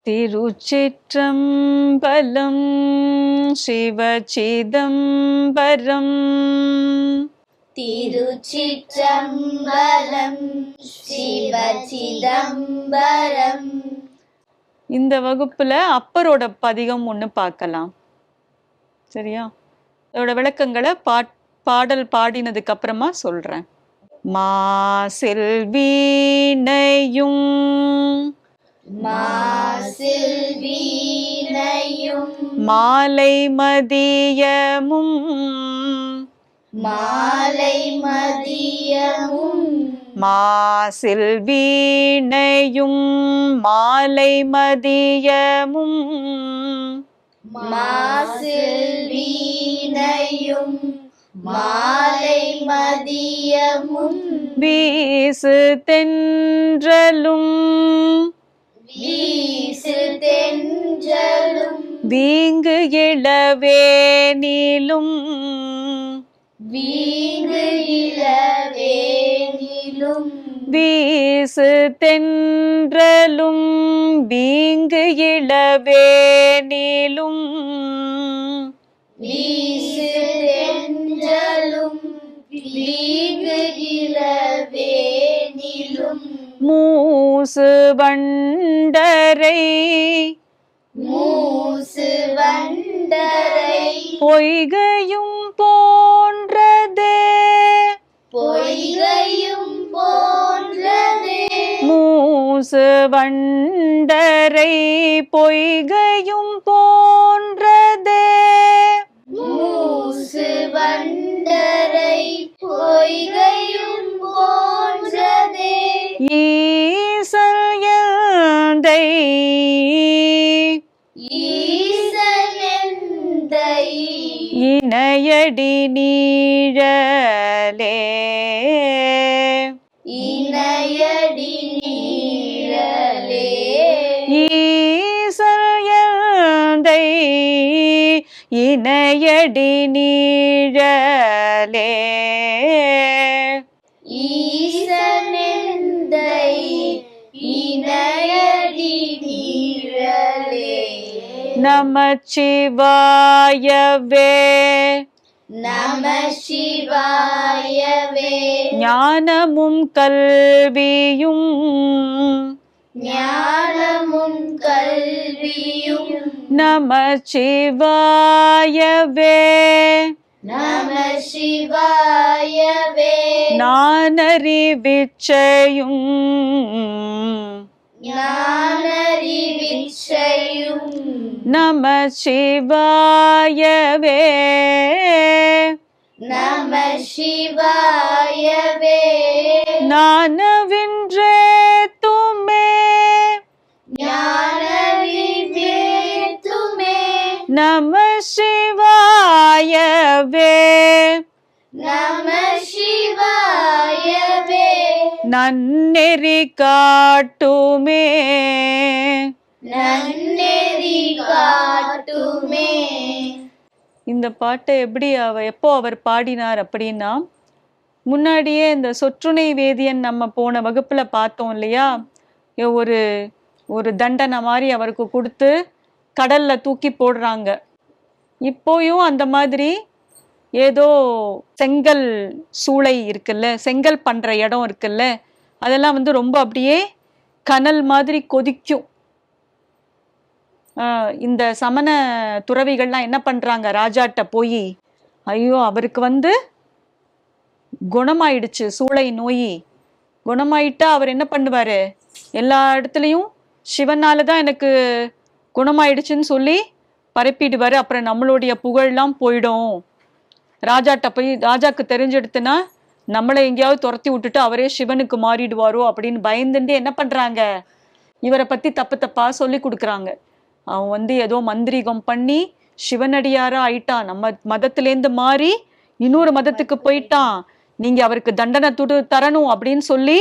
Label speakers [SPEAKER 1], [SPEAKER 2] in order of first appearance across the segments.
[SPEAKER 1] திருச்சிற்றம்பலம். சிவசிதம்பரம்.
[SPEAKER 2] திருச்சிற்றம்பலம். சிவசிதம்பரம்.
[SPEAKER 1] இந்த வகுப்புல அப்பரோட பதிகம் ஒண்ணு பார்க்கலாம். சரியா? அதோட விளக்கங்களை பாடல் பாடினதுக்கு அப்புறமா சொல்றேன். மாசில் வீணையும் மாலை மதியமும் மாசில் வீணையும் மாலை மதியமும் வீசு தென்றலும் வீங்கு இளவேனிலும் வீசு தென்றலும் வீங்கு இளவேனிலும் மூசு வண்டரை பொய்கையும் போன்றதே மூசு வண்டரை பொய்கையும் போன்றதே ஈசல் எந்தை இணையடி நீழலே ஈசல் எந்தை இணையடி நீழலே நமச்சிவாயவே ஞானமும் கல்வியும் நமச்சிவாயவே நானறிவிச்சையும் நமசிவாயவே ஞானவின்றே துமே நமசிவாயவே நன்னெறி காட்டுமே இந்த பாட்டை எப்போ அவர் பாடினார் அப்படின்னா, முன்னாடியே இந்த சொற்றுணை வேதியன் நம்ம போன வகுப்புல பார்த்தோம் இல்லையா? ஒரு தண்டனை மாதிரி அவருக்கு கொடுத்து கடல்ல தூக்கி போடுறாங்க. இப்போயும் அந்த மாதிரி ஏதோ செங்கல் சூளை இருக்குல்ல, செங்கல் பண்ற இடம் இருக்குல்ல, அதெல்லாம் ரொம்ப அப்படியே கனல் மாதிரி கொதிக்கும். இந்த சமண துறவிகள்லாம் என்ன பண்றாங்க, ராஜாட்ட போய், ஐயோ அவருக்கு குணமாயிடுச்சு சூளை நோய், குணமாயிட்டா அவர் என்ன பண்ணுவாரு, எல்லா இடத்துலையும் சிவனாலதான் எனக்கு குணமாயிடுச்சுன்னு சொல்லி பரப்பிடுவாரு. அப்புறம் நம்மளுடைய புகழ்லாம் போயிடும். ராஜாட்ட போய் ராஜாக்கு தெரிஞ்செடுத்துனா நம்மளை எங்கேயாவது துரத்தி விட்டுட்டு அவரே சிவனுக்கு மாறிடுவாரோ அப்படின்னு பயந்துட்டு என்ன பண்றாங்க, இவரை பத்தி தப்பு தப்பா சொல்லி கொடுக்குறாங்க. அவன் ஏதோ மந்திரிகம் பண்ணி சிவனடியாரா ஆயிட்டான், நம்ம மதத்திலேருந்து மாறி இன்னொரு மதத்துக்கு போயிட்டான், நீங்க அவருக்கு தண்டனை தரணும் அப்படின்னு சொல்லி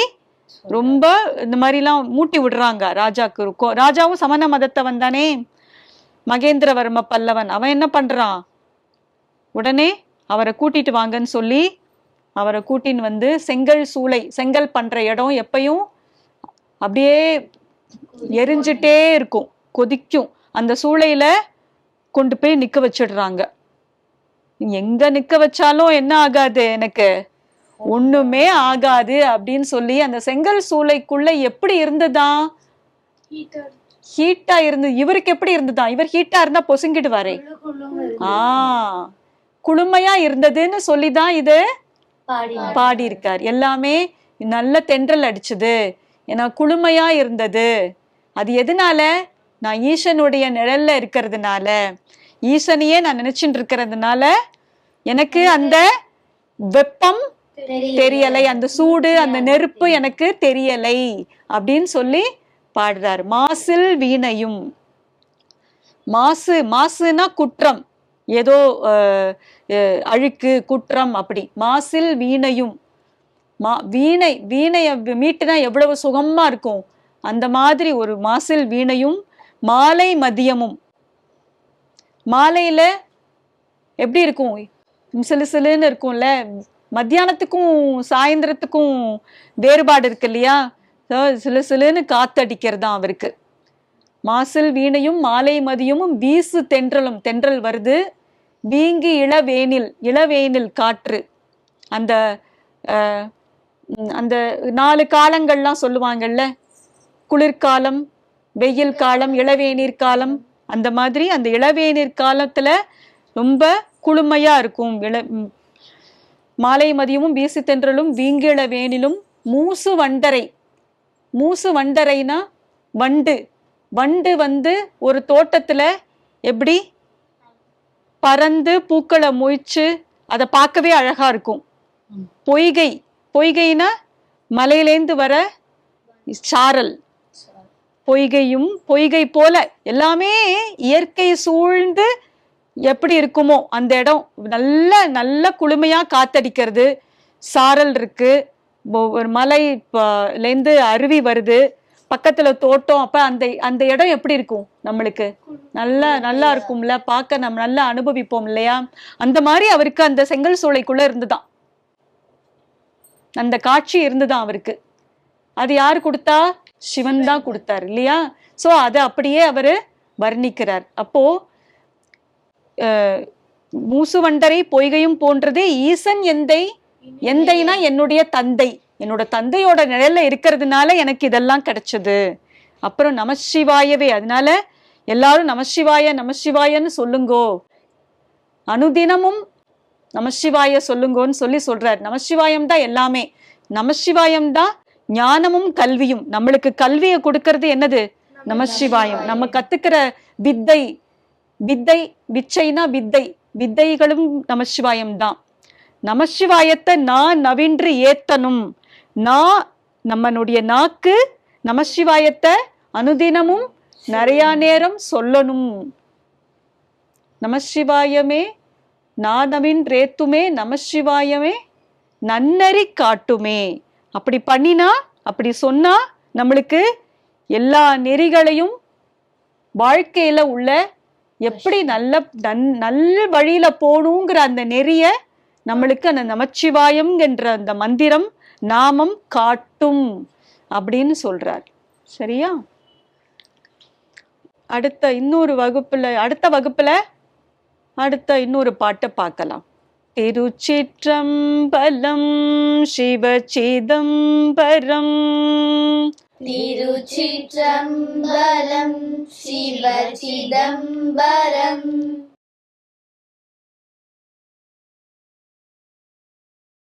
[SPEAKER 1] ரொம்ப இந்த மாதிரிலாம் மூட்டி விடுறாங்க ராஜாக்கு. ராஜாவும் சமண மதத்தை வந்தானே, மகேந்திரவர்ம பல்லவன், அவன் என்ன பண்றான், உடனே அவரை கூட்டிட்டு வாங்கன்னு சொல்லி அவரை கூட்டின்னு செங்கல் சூளை, செங்கல் பண்ற இடம் எப்பயும் அப்படியே எரிஞ்சிட்டே இருக்கும். கொதிக்கும். அந்த சூளையில கொண்டு போய் நிக்க வச்சிடுறாங்க. எங்க நிக்க வச்சாலும் என்ன ஆகாது, எனக்கு ஒண்ணுமே ஆகாது அப்படின்னு சொல்லி அந்த செங்கல் சூளைக்குள்ள எப்படி இருந்ததா, ஹீட்டா இருந்து. இவருக்கு எப்படி இருந்ததா, இவர் ஹீட்டா இருந்தா பொசுங்கிடுவாரே. குளுமையா இருந்ததுன்னு சொல்லிதான் இது பாடி இருக்கார். எல்லாமே நல்ல தென்றல் அடிச்சது, ஏன்னா குளுமையா இருந்தது. அது எதனால, நான் ஈசனுடைய நிழல்ல இருக்கிறதுனால, ஈசனையே நான் நினைச்சுட்டு இருக்கிறதுனால எனக்கு அந்த வெப்பம் தெரியலை, அந்த சூடு அந்த நெருப்பு எனக்கு தெரியலை அப்படின்னு சொல்லி பாடுறார். மாசில் வீணையும். மாசுனா குற்றம், ஏதோ அழுக்கு குற்றம் அப்படி. மாசில் வீணையும். வீணைய மீட்டுனா எவ்வளவு சுகமா இருக்கும், அந்த மாதிரி ஒரு மாசில் வீணையும். மாலை மதியமும். மாலையில எப்படி இருக்கும், சிலு சிலுன்னு இருக்கும்ல. மத்தியானத்துக்கும் சாயந்தரத்துக்கும் வேறுபாடு இருக்கு இல்லையா, சிலு சிலுன்னு காத்தடிக்கிறது தான் அவருக்கு. மாசில் வீணையும் மாலை மதியமும் வீசு தென்றலும். தென்றல் வருது. வீங்கி இளவேனில் காற்று. அந்த அந்த 4 காலங்கள்லாம் சொல்லுவாங்கல்ல, குளிர்காலம், வெயில் காலம், இளவேநீர் காலம். அந்த மாதிரி அந்த இளவேநீர் காலத்துல ரொம்ப குளுமையா இருக்கும். மாலை மதியமும் வீசு தென்றலும் வீங்கிள வேனிலும். மூசு வண்டரை. மூசு வண்டரைனா வண்டு வந்து ஒரு தோட்டத்துல எப்படி பறந்து பூக்களை மொய்ச்சு அதை பார்க்கவே அழகா இருக்கும். பொய்கைனா மலையிலேந்து வர சாரல். பொய்கை போல எல்லாமே இயற்கை சூழ்ந்து எப்படி இருக்குமோ அந்த இடம் நல்ல குளுமையா காத்தடிக்கிறது. சாரல் இருக்கு, ஒரு மலைலேந்து அருவி வருது, பக்கத்துல தோட்டம். அப்ப அந்த இடம் எப்படி இருக்கும், நம்மளுக்கு நல்லா இருக்கும்ல, பார்க்க நம்ம நல்லா அனுபவிப்போம் இல்லையா. அந்த மாதிரி அவருக்கு அந்த செங்கல் சூளைக்குள்ள இருந்துதான் அந்த காட்சி இருந்துதான் அவருக்கு. அது யாரு கொடுத்தா, சிவன் தான் கொடுத்தாரு இல்லையா. சோ அதை அப்படியே அவரு வர்ணிக்கிறார். அப்போ மூசுவண்டரை பொய்கையும் போன்றதே ஈசன் எந்தைனா என்னுடைய தந்தை, என்னோட தந்தையோட நிழல்ல இருக்கிறதுனால எனக்கு இதெல்லாம் கிடைச்சது. அப்புறம் நமசிவாயவே. அதனால எல்லாரும் நமசிவாயன்னு சொல்லுங்கோ, அனுதினமும் நமசிவாய சொல்லுங்கோன்னு சொல்றார். நமசிவாயம் தான் எல்லாமே. நமசிவாயம் தான் ஞானமும் கல்வியும். நம்மளுக்கு கல்வியை கொடுக்கறது என்னது, நமசிவாயம். நம்ம கத்துக்கிற விச்சைனா வித்தைகளும் நமசிவாயம் தான். நமசிவாயத்தை நான் நவின்று ஏத்தனும். நம்மளுடைய நாக்கு நமசிவாயத்தை அனுதினமும் நிறைய நேரம் சொல்லணும். நமசிவாயமே நானவின் ரேத்துமே, நமசிவாயமே நன்னறி காட்டுமே. அப்படி பண்ணினா, அப்படி சொன்னா நம்மளுக்கு எல்லா நெறிகளையும் வாழ்க்கையில உள்ள எப்படி நல்ல வழியில போகணுங்கிற அந்த நெறிய நம்மளுக்கு அந்த நமச்சிவாயம் என்ற அந்த மந்திரம் நாமம் காட்டும் அப்படின்னு சொல்றார். சரியா? அடுத்த வகுப்புல இன்னொரு பாட்டை பார்க்கலாம். திருச்சிற்றம்பலம். சிவசிதம்பரம்.
[SPEAKER 2] திருச்சிற்றம்பலம். சிவசிதம்பரம்.